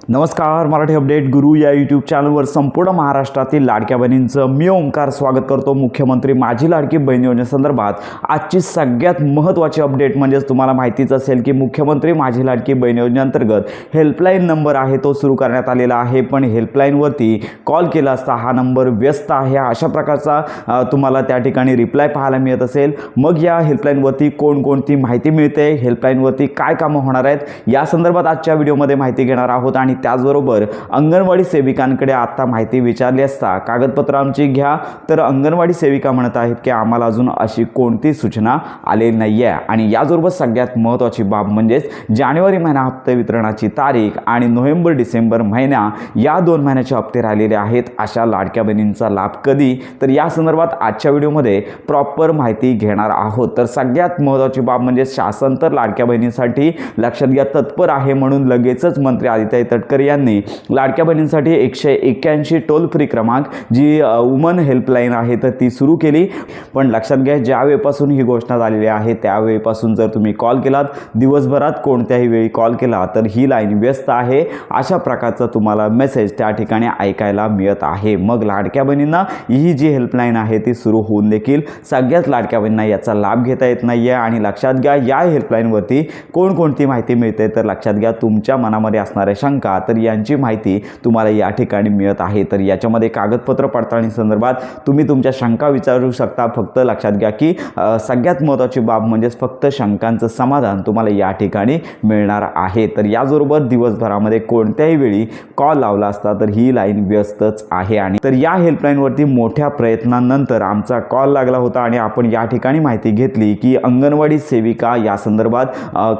नमस्कार. मराठी अपडेट गुरु या यूट्यूब चॅनलवर संपूर्ण महाराष्ट्रातील लाडक्या बहिणींचं मी ओंकार स्वागत करतो. मुख्यमंत्री माझी लाडकी बहीण योजनेसंदर्भात आजची सगळ्यात महत्त्वाची अपडेट म्हणजेच तुम्हाला माहितीच असेल की मुख्यमंत्री माझी लाडकी बहीण योजनेअंतर्गत हेल्पलाईन नंबर आहे तो सुरू करण्यात आलेला आहे. पण हेल्पलाईनवरती कॉल केला असता हा नंबर व्यस्त आहे अशा प्रकारचा तुम्हाला त्या ठिकाणी रिप्लाय पाहायला मिळत असेल. मग या हेल्पलाईनवरती कोणकोणती माहिती मिळते, हेल्पलाईनवरती काय कामं होणार आहेत या संदर्भात आजच्या व्हिडिओमध्ये माहिती घेणार आहोत. आणि त्याचबरोबर अंगणवाडी सेविकांकडे आता माहिती विचारली असता कागदपत्र आमची घ्या, तर अंगणवाडी सेविका म्हणत आहेत की आम्हाला अजून अशी कोणती सूचना आलेली नाही आहे. आणि याचबरोबर सगळ्यात महत्त्वाची बाब म्हणजेच जानेवारी महिना हप्ते वितरणाची तारीख आणि नोव्हेंबर डिसेंबर महिना या 2 महिन्याचे हप्ते राहिलेले आहेत. अशा लाडक्या बहिणींचा लाभ कधी, तर या संदर्भात आजच्या व्हिडिओमध्ये प्रॉपर माहिती घेणार आहोत. तर सगळ्यात महत्त्वाची बाब म्हणजे शासन तर लाडक्या बहिणींसाठी लक्षात घ्या तत्पर आहे. म्हणून लगेचच मंत्री आदित्य तटकरे यांनी लाडक्या बहिणींसाठी 181 टोल फ्री क्रमांक जी वुमन हेल्पलाईन आहे तर ती सुरू केली. पण लक्षात घ्या ज्या वेळेपासून ही घोषणा झालेली आहे त्यावेळेपासून जर तुम्ही कॉल केलात, दिवसभरात कोणत्याही वेळी कॉल केला तर ही लाईन व्यस्त आहे अशा प्रकारचा तुम्हाला मेसेज त्या ठिकाणी ऐकायला मिळत आहे. मग लाडक्या बहिणींना ही जी हेल्पलाईन आहे ती सुरू होऊन देखील सगळ्याच लाडक्या बहिणींना याचा लाभ घेता येत नाही आहे. आणि लक्षात घ्या या हेल्पलाईनवरती कोणकोणती माहिती मिळते, तर लक्षात घ्या तुमच्या मनामध्ये असणाऱ्या शंका तर यांची माहिती तुम्हाला या ठिकाणी मिळत आहे. तर याच्यामध्ये कागदपत्र पडताळणी संदर्भात तुम्ही तुमच्या शंका विचारू शकता. फक्त लक्षात घ्या की सगळ्यात महत्त्वाची बाब म्हणजेच फक्त शंकांचं समाधान तुम्हाला या ठिकाणी मिळणार आहे. तर याचबरोबर दिवसभरामध्ये कोणत्याही वेळी कॉल लावला असता तर ही लाईन व्यस्तच आहे. आणि तर या हेल्पलाईनवरती मोठ्या प्रयत्नानंतर आमचा कॉल लागला होता आणि आपण या ठिकाणी माहिती घेतली की अंगणवाडी सेविका या संदर्भात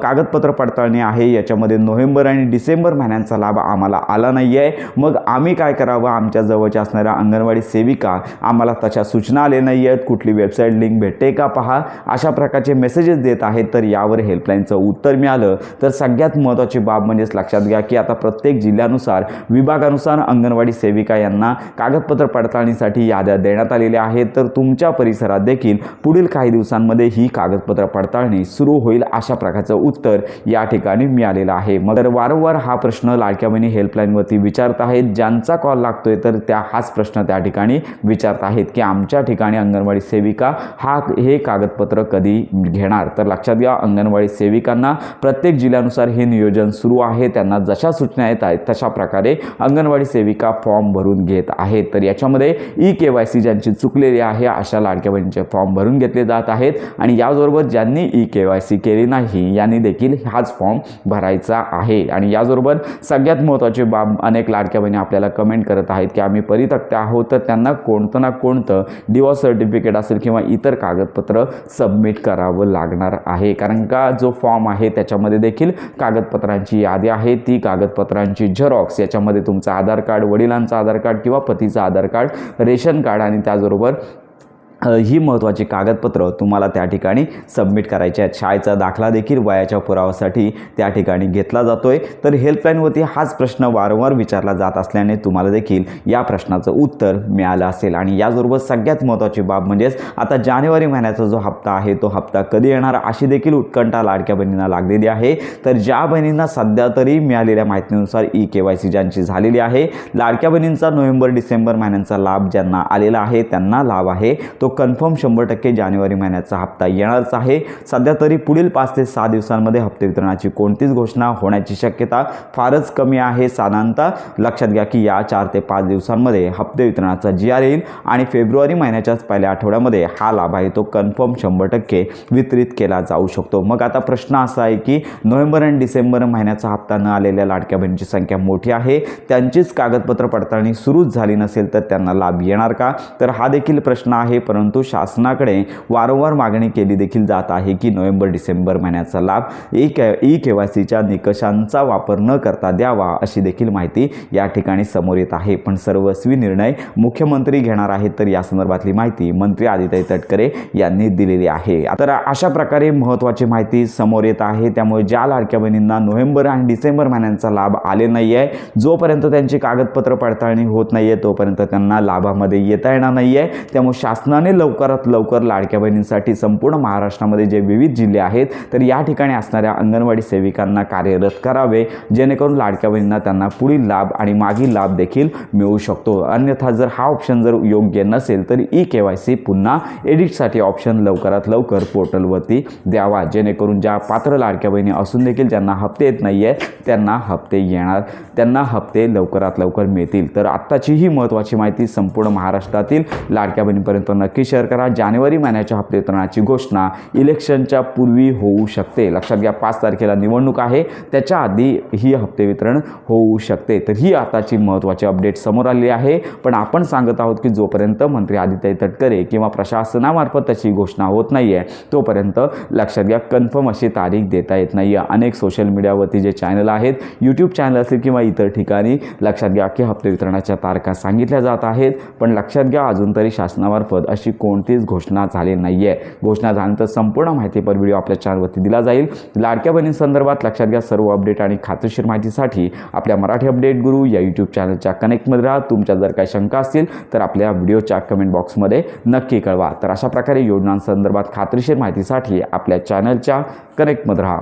कागदपत्र पडताळणी आहे, याच्यामध्ये नोव्हेंबर आणि डिसेंबर महिन्यांचा लाभ आम्हाला आला नाही आहे. मग आम्ही काय करावं, आमच्या जवळच्या असणाऱ्या अंगणवाडी सेविका आम्हाला तशा सूचना आल्या नाही आहेत, कुठली वेबसाईट लिंक भेटते का पहा, अशा प्रकारचे मेसेजेस देत आहेत. तर यावर हेल्पलाईनचं उत्तर मिळालं. तर सगळ्यात महत्त्वाची बाब म्हणजेच लक्षात घ्या की आता प्रत्येक जिल्ह्यानुसार विभागानुसार अंगणवाडी सेविका यांना कागदपत्र पडताळणीसाठी याद्या देण्यात आलेल्या आहेत. तर तुमच्या परिसरात देखील पुढील काही दिवसांमध्ये ही कागदपत्र पडताळणी सुरू होईल अशा प्रकारचं उत्तर या ठिकाणी मिळालेलं आहे. मग वारंवार हा प्रश्न लाडक्या बहिणी हेल्पलाईनवरती विचारत आहेत. ज्यांचा कॉल लागतोय तर त्या हाच प्रश्न त्या ठिकाणी विचारत आहेत की आमच्या ठिकाणी अंगणवाडी सेविका हे कागदपत्र कधी घेणार. तर लक्षात घ्या अंगणवाडी सेविकांना प्रत्येक जिल्ह्यानुसार हे नियोजन सुरू आहे. त्यांना जशा सूचना येत आहेत तशा प्रकारे अंगणवाडी सेविका फॉर्म भरून घेत आहेत. तर याच्यामध्ये EKYC ज्यांची चुकलेली आहे अशा लाडक्या बहिणींचे फॉर्म भरून घेतले जात आहेत. आणि याचबरोबर ज्यांनी EKYC केली नाही यांनी देखील हाच फॉर्म भरायचा आहे. आणि याचबरोबर सगळ्यात महत्त्वाची बाब, अनेक लाडक्या बहिणी आपल्याला कमेंट करत आहेत की आम्ही परित्यक्त आहोत, तर त्यांना कोणतं ना कोणतं डिवॉर्स सर्टिफिकेट असेल किंवा इतर कागदपत्र सबमिट करावं लागणार आहे. कारण का जो फॉर्म आहे त्याच्यामध्ये देखील कागदपत्रांची यादी आहे. ती कागदपत्रांची झेरॉक्स, याच्यामध्ये तुमचं आधार कार्ड, वडिलांचं आधार कार्ड किंवा पतीचं आधार कार्ड, रेशन कार्ड आणि त्याचबरोबर ही महत्त्वाची कागदपत्र तुम्हाला त्या ठिकाणी सबमिट करायची आहेत. शाळेचा दाखला देखील वयाच्या पुराव्यासाठी त्या ठिकाणी घेतला जातोय. तर हेल्पलाईनवरती हाच प्रश्न वारंवार विचारला जात असल्याने तुम्हाला देखील या प्रश्नाचं उत्तर मिळालं असेल. आणि याचबरोबर सगळ्यात महत्त्वाची बाब म्हणजेच आता जानेवारी महिन्याचा जो हप्ता आहे तो हप्ता कधी येणार अशी देखील उत्कंठा लाडक्या बहिणींना लागलेली आहे. तर ज्या बहिणींना सध्या तरी मिळालेल्या माहितीनुसार EKYC ज्यांची झालेली आहे, लाडक्या बहिणींचा नोव्हेंबर डिसेंबर महिन्यांचा लाभ ज्यांना आलेला आहे त्यांना लाभ आहे तो कन्फर्म 100% जानेवारी महिन्याचा हप्ता येणारच आहे. सध्या तरी पुढील 5 ते 6 दिवसांमध्ये हप्ते वितरणाची कोणतीच घोषणा होण्याची शक्यता फारच कमी आहे. साधारणतः लक्षात घ्या की या 4 ते 5 दिवसांमध्ये हप्ते वितरणाचा GR येईल आणि फेब्रुवारी महिन्याच्याच पहिल्या आठवड्यामध्ये हा लाभ आहे तो कन्फर्म 100% वितरित केला जाऊ शकतो. मग आता प्रश्न असा आहे की नोव्हेंबर आणि डिसेंबर महिन्याचा हप्ता न आलेल्या लाडक्या बहिणींची संख्या मोठी आहे, त्यांचीच कागदपत्र पडताळणी सुरूच झाली नसेल तर त्यांना लाभ येणार का, तर हा देखील प्रश्न आहे. परंतु शासनाकडे वारंवार मागणी केली देखील जात आहे की नोव्हेंबर डिसेंबर महिन्याचा लाभ EKYCच्या निकषांचा वापर न करता द्यावा अशी देखील माहिती या ठिकाणी समोर येत आहे. पण सर्वस्वी निर्णय मुख्यमंत्री घेणार आहेत. तर या संदर्भातली माहिती मंत्री आदित्य तटकरे यांनी दिलेली आहे. तर अशा प्रकारे महत्त्वाची माहिती समोर येत आहे. त्यामुळे ज्या लाडक्या बहिणींना नोव्हेंबर आणि डिसेंबर महिन्यांचा लाभ आले नाही आहे, जोपर्यंत त्यांची कागदपत्र पडताळणी होत नाही आहे तोपर्यंत त्यांना लाभामध्ये येता येणार नाही आहे. त्यामुळे शासनाने आणि लवकरात लवकर लाडक्या बहिणींसाठी संपूर्ण महाराष्ट्रामध्ये जे विविध जिल्हे आहेत तर या ठिकाणी असणाऱ्या अंगणवाडी सेविकांना कार्यरत करावे, जेणेकरून लाडक्या बहिणींना त्यांना पुढील लाभ आणि मागील लाभ देखील मिळू शकतो. अन्यथा जर हा ऑप्शन जर योग्य नसेल तर KYC पुन्हा एडिटसाठी ऑप्शन लवकरात लवकर पोर्टलवरती द्यावा, जेणेकरून ज्या पात्र लाडक्या बहिणी असून देखील ज्यांना हप्ते येत नाही आहे त्यांना हप्ते येणार, त्यांना हप्ते लवकरात लवकर मिळतील. तर आत्ताची ही महत्त्वाची माहिती संपूर्ण महाराष्ट्रातील लाडक्या बहिणीपर्यंत नक्की शेअर करा. जानेवारी महिन्याच्या हप्ते वितरणाची घोषणा इलेक्शनच्या पूर्वी होऊ शकते. लक्षात घ्या, 5 तारखेला निवडणूक आहे, त्याच्या आधी ही हप्ते वितरण होऊ शकते. तर ही आताची महत्त्वाची अपडेट समोर आली आहे. पण आपण सांगत आहोत की जोपर्यंत मंत्री आदित्य तटकरे किंवा प्रशासनामार्फत त्याची घोषणा होत नाही आहे तोपर्यंत लक्षात घ्या कन्फर्म अशी तारीख देता येत नाही आहे. अनेक सोशल मीडियावरती जे चॅनल आहेत, यूट्यूब चॅनल असेल किंवा इतर ठिकाणी लक्षात घ्या की हप्ते वितरणाच्या तारखा सांगितल्या जात आहेत, पण लक्षात घ्या अजून तरी शासनामार्फत अशी कोणतीच घोषणा झाली नाही आहे. घोषणा झाल्यानंतर संपूर्ण माहितीपर व्हिडिओ आपल्या चॅनलवरती दिला जाईल. लाडक्या बहिणींसंदर्भात लक्षात घ्या सर्व अपडेट आणि खात्रीशीर माहितीसाठी आपल्या मराठी अपडेट गुरु या यूट्यूब चॅनलच्या कनेक्टमध्ये राहा. तुमच्या जर काही शंका असतील तर आपल्या व्हिडिओच्या कमेंट बॉक्समध्ये नक्की कळवा. तर अशा प्रकारे योजनांसंदर्भात खात्रीशीर माहितीसाठी आपल्या चॅनलच्या कनेक्टमध्ये राहा.